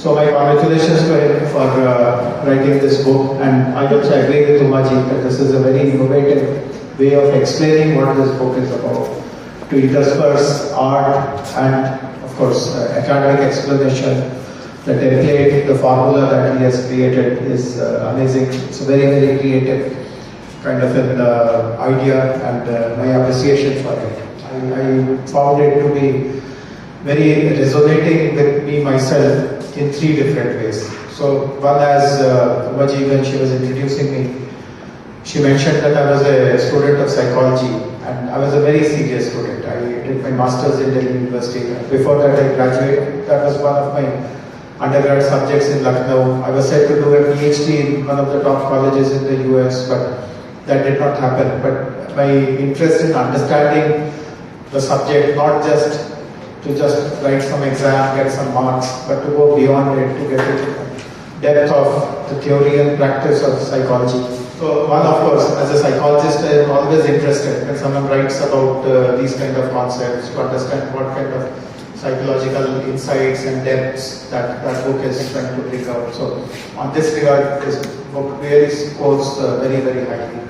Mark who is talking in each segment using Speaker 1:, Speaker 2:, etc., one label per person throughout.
Speaker 1: So my congratulations to him for writing this book, and I also agree with Umaji that this is a very innovative way of explaining what this book is about, to intersperse art and of course academic explanation. The template, the formula that he has created is amazing. It's a very, very creative kind of an idea, and my appreciation for it. I found it to be very resonating with me myself in three different ways. So one, as Umaji, when she was introducing me, she mentioned that I was a student of psychology, and I was a very serious student. I did my master's in Delhi University. Before that I graduated. That was one of my undergrad subjects in Lucknow. I was set to do a PhD in one of the top colleges in the US, but that did not happen. But my interest in understanding the subject, not just to just write some exam, get some marks, but to go beyond it, to get into the depth of the theory and practice of psychology. So one, of course, as a psychologist, I am always interested when someone writes about these kind of concepts, to understand what kind of psychological insights and depths that book is trying to bring out. So on this regard, this book really scores very, very highly.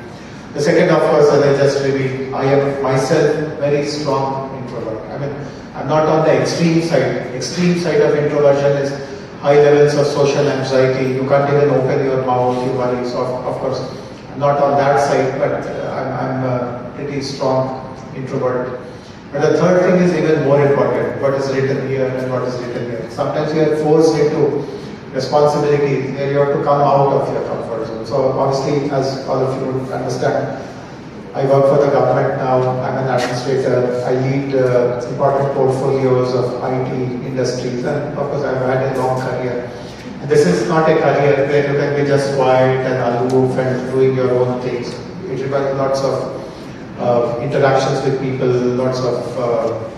Speaker 1: The second, of course, as I just revealed, I am myself very strong introvert. I mean, I'm not on the extreme side. Extreme side of introversion is high levels of social anxiety. You can't even open your mouth, you worry. So of course, I'm not on that side, but I'm a pretty strong introvert. But the third thing is even more important, what is written here and what is written here. Sometimes you are forced into responsibilities where you have to come out of your comfort zone. So obviously, as all of you would understand, I work for the government now, I'm an administrator, I lead important portfolios of IT industries, and of course I've had a long career. And this is not a career where you can be just quiet and aloof and doing your own things. It requires lots of interactions with people, lots of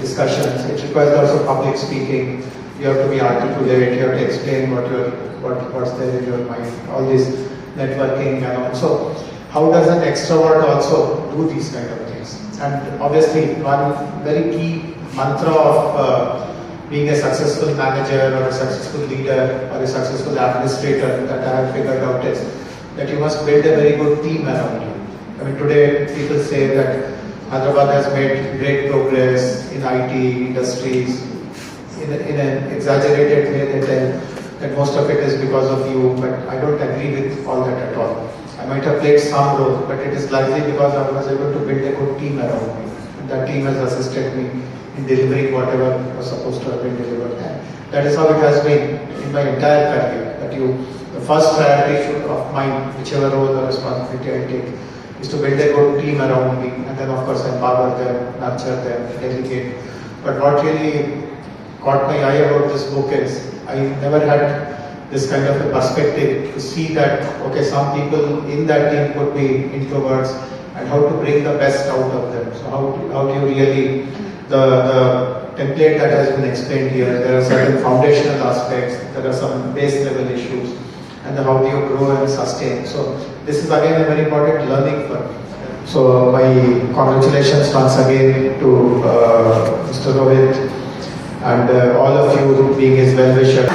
Speaker 1: discussions. It requires lots of public speaking. You have to be articulate, you have to explain what's there in your mind, all this networking and all. So how does an extrovert also do these kind of things? And obviously one very key mantra of being a successful manager or a successful leader or a successful administrator that I have figured out is that you must build a very good team around you. I mean, today people say that Hyderabad has made great progress in IT industries. In an exaggerated way, they tell that most of it is because of you, but I don't agree with all that at all. I might have played some role, but it is largely because I was able to build a good team around me. And that team has assisted me in delivering whatever was supposed to have been delivered. And that is how it has been in my entire career. That the first priority of mine, whichever role or responsibility I take, is to build a good team around me, and then of course empower them, nurture them, delegate. But what really caught my eye about this book is I never had this kind of a perspective to see that, okay, some people in that team could be introverts, and how to bring the best out of them. So how do you really, the template that has been explained here, there are certain foundational aspects, there are some base level issues, and how do you grow and sustain. So this is again a very important learning for me. So my congratulations once again to Mr. Rohit and all of you being his well-wisher.